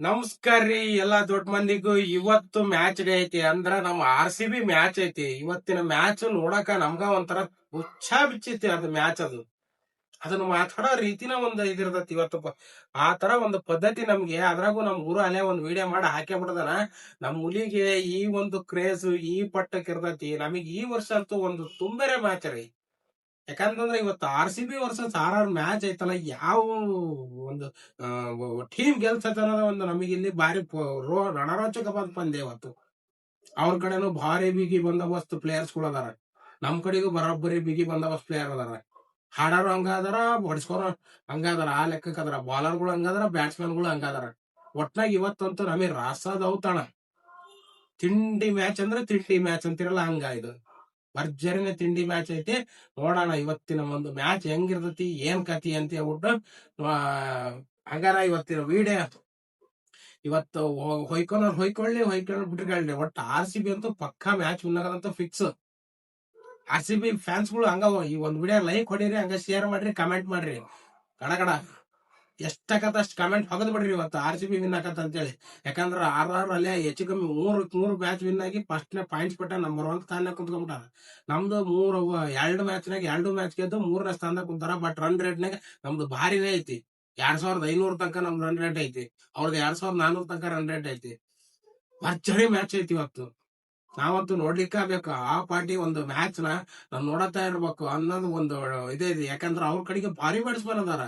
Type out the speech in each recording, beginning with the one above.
ನಮಸ್ಕಾರ ರೀ ಎಲ್ಲಾ ದೊಡ್ಡ ಮಂದಿಗೂ. ಇವತ್ತು ಮ್ಯಾಚ್ ಡೇ ಐತಿ ಅಂದ್ರ ನಮ್ಮ RCB ಮ್ಯಾಚ್ ಐತಿ. ಇವತ್ತಿನ ಮ್ಯಾಚ್ ನೋಡಕ ನಮ್ಗ ಒಂಥರ ಉತ್ಸಾಹ ಬಿಚ್ಚೈತಿ. ಅದು ಮ್ಯಾಚ್ ಅದನ್ನ ಮಾತಾಡೋ ರೀತಿನ ಒಂದ್ ಇದಿರ್ತೈತಿ. ಇವತ್ತು ಆ ತರ ಒಂದು ಪದ್ಧತಿ ನಮ್ಗೆ, ಅದ್ರಾಗೂ ನಮ್ ಗುರು ಅಲ್ಲೇ ಒಂದ್ ವಿಡಿಯೋ ಮಾಡಿ ಹಾಕೇ ಬಿಡದಾನ. ನಮ್ ಹುಲಿಗೆ ಈ ಒಂದು ಕ್ರೇಜ್ ಈ ಪಟ್ಟಕ್ ಇರ್ತೈತಿ. ನಮಗ್ ಈ ವರ್ಷ ಅಂತೂ ಒಂದು ತುಂಬೆರೆ ಮ್ಯಾಚ್ ರೀ. ಯಾಕಂತಂದ್ರೆ ಇವತ್ತು RCB ವರ್ಸಸ್ RR ಮ್ಯಾಚ್ ಐತಲ್ಲ, ಯಾವ ಒಂದು ಟೀಮ್ ಗೆಲ್ಸತ್ತ ಅನ್ನೋದ ಒಂದು ನಮಗೆ ಇಲ್ಲಿ ಭಾರಿ ರಣರೋಚಕವಾದ ಪಂದ್ಯ ಇವತ್ತು. ಅವ್ರ ಕಡೆನೂ ಭಾರಿ ಬಿಗಿ ಬಂದೋಬಸ್ತ್ ಪ್ಲೇಯರ್ಸ್ ಗಳು ಅದಾರ, ನಮ್ ಕಡೆಗೂ ಬರೋಬ್ಬರಿ ಬಿಗಿ ಬಂದೋಬಸ್ತ್ ಪ್ಲೇಯರ್ ಅದಾರ. ಹಾಡೋರು ಹಂಗಾದಾರ, ಬಡಿಸ್ಕೋರು ಹಂಗಾದಾರ, ಆ ಲೆಕ್ಕಕ್ಕೆ ಅದಾರ. ಬಾಲರ್ಗಳು ಹಂಗಾದಾರ, ಬ್ಯಾಟ್ಸ್ಮನ್ ಗಳು ಹಂಗಾದಾರ. ಒಟ್ನಾಗ ಇವತ್ತಂತೂ ನಮಗೆ ರಾಸದೌತಣ. ತಿಂಡಿ ಮ್ಯಾಚ್ ಅಂದ್ರೆ ತಿಂಡಿ ಮ್ಯಾಚ್ ಅಂತಿರಲ್ಲ ಹಂಗ ಇದು ಭರ್ಜರಿನ ತಿಂಡಿ ಮ್ಯಾಚ್ ಐತಿ. ನೋಡೋಣ ಇವತ್ತಿನ ಒಂದು ಮ್ಯಾಚ್ ಹೆಂಗಿರ್ತತಿ, ಏನ್ ಕತಿ ಅಂತ ಹೇಳ್ಬಿಟ್ಟು ಹಂಗಾರ ಇವತ್ತಿನ ವಿಡಿಯೋ ಇವತ್ತು ಹೊಯ್ಕೊಳ್ಳಿ ಬಿಟ್ಕೊಳ್ಳಿ. ಒಟ್ಟು RCB ಅಂತೂ ಪಕ್ಕಾ ಮ್ಯಾಚ್ ವಿನ್ ಆಗೋದಂತ ಫಿಕ್ಸ್. RCB ಫ್ಯಾನ್ಸ್ ಗಳು ಹಂಗ ಈ ಒಂದ್ ವಿಡಿಯೋ ಲೈಕ್ ಹೊಡೀರಿ, ಹಂಗ ಶೇರ್ ಮಾಡ್ರಿ, ಕಮೆಂಟ್ ಮಾಡ್ರಿ. ಕಡ ಎಷ್ಟಾಗತ್ತ ಅಷ್ಟು ಕಮೆಂಟ್ ಹೊಗದ್ ಬಿಡ್ರಿ ಇವತ್ತು RCB ವಿನ್ ಆಗತ್ತ ಅಂತೇಳಿ. ಯಾಕಂದ್ರ RR ಅಲ್ಲೇ ಹೆಚ್ಚು ಕಮ್ಮಿ ಮೂರು ಮ್ಯಾಚ್ ವಿನ್ ಆಗಿ ಫಸ್ಟ್ ಪಾಯಿಂಟ್ಸ್ ಬಿಟ್ಟ ನಂಬರ್ 1 ಸ್ಥಾನ ಕುಂತ್ಕೊಂಡ್ಬಿಟ್ಟಾರ. ನಮ್ದು ಎರಡು ಮ್ಯಾಚ್ ಗೆದ್ದು 3ನೇ ಸ್ಥಾನದಾಗ ಕುಂತಾರ. ಬಟ್ ರನ್ ರೇಟ್ ನಾಗ ನಮ್ದು ಭಾರಿನೇ ಐತಿ. 2500 ತನಕ ನಮ್ದು ರನ್ ರೇಟ್ ಐತಿ. ಅವ್ರದ್ದು 2400 ತನಕ ರನ್ ರೇಟ್ ಐತಿ. ಭರ್ಜರಿ ಮ್ಯಾಚ್ ಐತಿ ಇವತ್ತು. ನಾವಂತೂ ನೋಡ್ಲಿಕ್ಕ ಬೇಕು. ಆ ಪಾರ್ಟಿ ಒಂದು ಮ್ಯಾಚ್ ನಾವ್ ನೋಡತಾ ಇರ್ಬೇಕು ಅನ್ನೋದು ಒಂದು ಇದೇ ಇದೆ. ಯಾಕಂದ್ರ ಅವ್ರ ಕಡೆಗೆ ಭಾರಿ ಬ್ಯಾಟ್ಸ್ಮನ್ ಅದಾರ.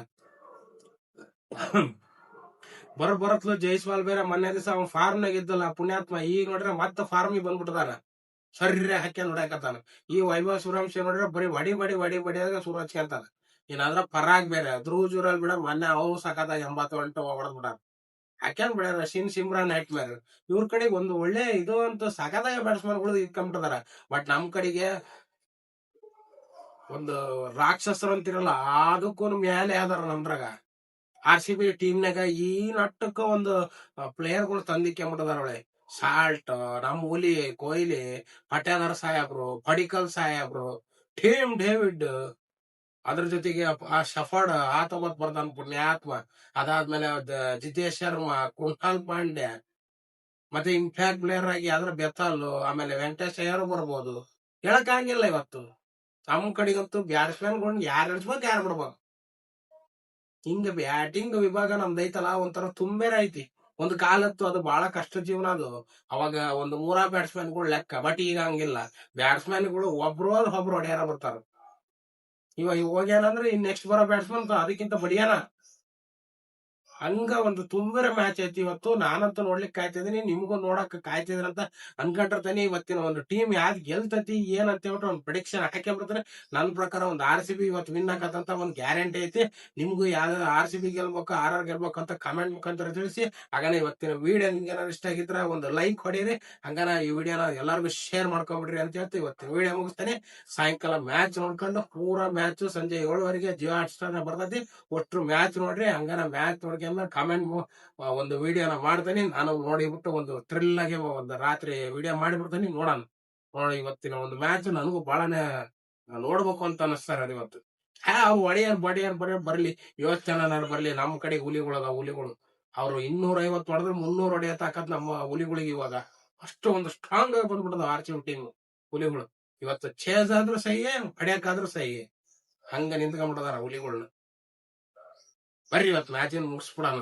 ಬರತ್ಲು ಜೈಸ್ವಾಲ್ ಬೇರೆ ಮೊನ್ನೆ ದಿವಸ ಅವ್ನ ಫಾರ್ಮ್ ನಾಗ ಇದ್ದಲ್ಲ ಪುಣ್ಯಾತ್ಮ, ಈಗ ನೋಡ್ರೆ ಮತ್ತೆ ಫಾರ್ಮಿಗೆ ಬಂದ್ಬಿಟ್ಟದಾನ. ಸರಿ ಹಾಕ್ಯ ನೋಡಕತ್ತಾನ. ಈ ವೈಭವ್ ಸೂರ್ಯವಂಶಿ ನೋಡ್ರೆ ಬರೀ ವಡಿಯಾಗ ಸೂರ್ ಹಚ್ಕೊಂತಾನ. ಏನಾದ್ರ ಪರಾಗ್ ಬೇರೆ ಧ್ರುವ್ ಜುರಾಲ್ ಬಿಡ ಮೊನ್ನೆ ಅವು ಸಕತ್ತಾಗ 88 ಹೊಡೆದ್ ಬಿಡ ಹಾಕ್ಯಾನ್ ಬಿಡ್ಯಾರ. ಸಿಮ್ರಾನ್ ನೈಟ್ ಮೇರ್ ಇವ್ರ ಕಡೆಗೆ ಒಂದು ಒಳ್ಳೆ ಇದು ಅಂತ ಸಕತ್ತಾಗ ಬ್ಯಾಟ್ಸ್ಮನ್ ಗಳು ಇಟ್ಕೊಂಡ್ಬಿಟ್ಟದಾರ. ಬಟ್ ನಮ್ ಕಡೆಗೆ ಒಂದು ರಾಕ್ಷಸರು ಅಂತಿರಲ್ಲ ಅದಕ್ಕೂ ಮೇಲೆ ಯಾವ್ದಾರ ನಮ್ದ್ರಾಗ RCB ಟೀಮ್ನಾಗ ಈ ನಟ್ಟಕ್ಕ ಒಂದು ಪ್ಲೇಯರ್ ಗಳು ತಂದಿಕ್ಕೆಂಬಿಟ್ಟದಾರ. ಒಳ್ಳೆ ಸಾಲ್ಟ್, ನಮ್ ಹುಲಿ ಕೊಹ್ಲಿ, ಪಟೇದಾರ್ ಸಾಹೇಬ್ರು, ಪಡಿಕಲ್ ಸಾಹೇಬ್ರು, ಟೀಮ್ ಡೇವಿಡ್, ಅದ್ರ ಜೊತೆಗೆ ಆ ಶಫರ್ಡ್ ಆತ ಮತ್ ಬರ್ತಾನ ಪುಣ್ಯಾತ್ಮ. ಅದಾದ್ಮೇಲೆ ಜಿತೇಶ್ ಶರ್ಮಾ, ಕೃಣಾಲ್ ಪಾಂಡ್ಯ, ಮತ್ತೆ ಇಂಪ್ಯಾಕ್ಟ್ ಪ್ಲೇಯರ್ ಆಗಿ ಆದ್ರೆ ಬೆತ್ತಲ್, ಆಮೇಲೆ ವೆಂಕಟೇಶ್ ಅಯ್ಯರ್ ಬರ್ಬೋದು. ಹೇಳಕ್ ಆಗಿಲ್ಲ ಇವತ್ತು. ನಮ್ ಕಡೆಗಂತೂ ಬ್ಯಾಟ್ಸ್ಮನ್ ಗಳನ್ನ ಯಾರು ಇಳಿಸ್ಬೇಕು ಯಾರು ಬಿಡ್ಬೇಕು. ಹಿಂಗ ಬ್ಯಾಟಿಂಗ್ ವಿಭಾಗ ನಮ್ದೈತಲ್ಲ ಒಂಥರ ತುಂಬೆರ ಐತಿ. ಒಂದು ಕಾಲತ್ತು ಅದು ಬಹಳ ಕಷ್ಟ ಜೀವನ ಅದು. ಅವಾಗ ಒಂದು 3 ಬ್ಯಾಟ್ಸ್ಮನ್ ಗಳು ಲೆಕ್ಕ. ಬಟ್ ಈಗ ಹಂಗಿಲ್ಲ. ಬ್ಯಾಟ್ಸ್ಮನ್ ಗಳು ಒಬ್ರು ಹೊಡ್ಯಾರ ಬರ್ತಾರ. ಇವಾಗ ಹೋಗ್ಯಾನಂದ್ರೆ ಇನ್ ನೆಕ್ಸ್ಟ್ ಬರೋ ಬ್ಯಾಟ್ಸ್ಮನ್ ಅದಕ್ಕಿಂತ ಬಡಿಯಾನ. ಹಂಗ ಒಂದು ತುಂಬರ ಮ್ಯಾಚ್ ಐತಿ ಇವತ್ತು. ನಾನಂತೂ ನೋಡ್ಲಿಕ್ಕೆ ಕಾಯ್ತಿದ್ದೀನಿ, ನಿಮ್ಗೂ ನೋಡಕ್ ಕಾಯ್ತಿದ್ರಂತ ಅನ್ಕೊಂಡಿರ್ತಾನೆ. ಇವತ್ತಿನ ಒಂದು ಟೀಮ್ ಯಾವ್ದು ಗೆಲ್ತತಿ ಏನಂತ ಹೇಳ್ಬಿಟ್ಟು ಒಂದು ಪ್ರಿಡಿಕ್ಷನ್ ಹಾಕಿ ಬಿಡ್ತಾರೆ. ನನ್ನ ಪ್ರಕಾರ ಒಂದು RCB ಇವತ್ತು ವಿನ್ ಆಗತ್ತಂತ ಒಂದು ಗ್ಯಾರಂಟಿ ಐತಿ. ನಿಮ್ಗೂ ಯಾವ್ದಾದ್ರು RCB ಗೆಲ್ಬೇಕು RR ಗೆಲ್ಬೇಕು ಅಂತ ಕಮೆಂಟ್ ಮುಖಾಂತರ ತಿಳಿಸಿ. ಹಾಗಾನೆ ಇವತ್ತಿನ ವಿಡಿಯೋ ನಿಮ್ಗೆ ಏನಾದ್ರು ಇಷ್ಟ ಆಗಿದ್ರೆ ಒಂದು ಲೈಕ್ ಹೊಡೀರಿ. ಹಂಗಾನ ಈ ವಿಡಿಯೋನ ಎಲ್ಲರಿಗೂ ಶೇರ್ ಮಾಡ್ಕೊಂಡ್ಬಿಡ್ರಿ ಅಂತ ಹೇಳ್ತೀವಿ. ಇವತ್ತಿನ ವಿಡಿಯೋ ಮುಗಿಸ್ತಾನೆ. ಸಾಯಂಕಾಲ ಮ್ಯಾಚ್ ನೋಡ್ಕೊಂಡು ಪೂರಾ ಮ್ಯಾಚ್ ಸಂಜೆ 7 ಜಿಯೋ ಹಾಟ್ಸ್ಟಾರ್ ಬರ್ತೈತಿ. ಒಟ್ಟು ಮ್ಯಾಚ್ ನೋಡ್ರಿ. ಹಂಗಾನ ಮ್ಯಾಚ್ ನೋಡ್ಕೊಂಡ್ ಕಮೆಂಟ್ ಒಂದು ವಿಡಿಯೋನ ಮಾಡ್ತೇನೆ. ನಾನು ನೋಡಿಬಿಟ್ಟು ಒಂದು ಥ್ರಿಲ್ ಆಗಿ ಒಂದು ರಾತ್ರಿ ವಿಡಿಯೋ ಮಾಡಿಬಿಡ್ತೇನೆ. ನೋಡೋಣ. ನೋಡಿ ಇವತ್ತಿನ ಒಂದು ಮ್ಯಾಚ್ ನನಗೂ ಬಹಳನೇ ನೋಡ್ಬೇಕು ಅಂತ ಅನಿಸ್ತಾರೆ ಅದು ಇವತ್ತು. ಅವ್ರು ಬಡಿಯಾರ್ ಬರ್ಲಿ, 50 ಜನ ಬರ್ಲಿ. ನಮ್ಮ ಕಡೆ ಹುಲಿಗಳು ಅವ್ರು 250 ಹೊಡೆದ್ರೆ 300 ಹೊಡೆಯ ತಾಕತ್ ನಮ್ಮ ಹುಲಿಗಳಿಗೆ ಇವಾಗ. ಅಷ್ಟು ಒಂದು ಸ್ಟ್ರಾಂಗ್ ಆಗಿ ಬಂದ್ಬಿಟ್ಟದ RCB ಟೀಮ್ ಹುಲಿಗಳು. ಇವತ್ತು ಚೇಸ್ ಆದ್ರೂ ಸಹಿ, ಹೊಡ್ಯಾಕಾದ್ರೂ ಸಹಿ, ಹಂಗ ನಿಂತ್ಕೊಂಡ್ಬಿಟ್ಟದಾರ ಹುಲಿಗಳನ್ನ. ಬರ್ರಿ ಇವತ್ತು ಮ್ಯಾಚಿನ ಮುಗಿಸ್ಬಿಡೋಣ.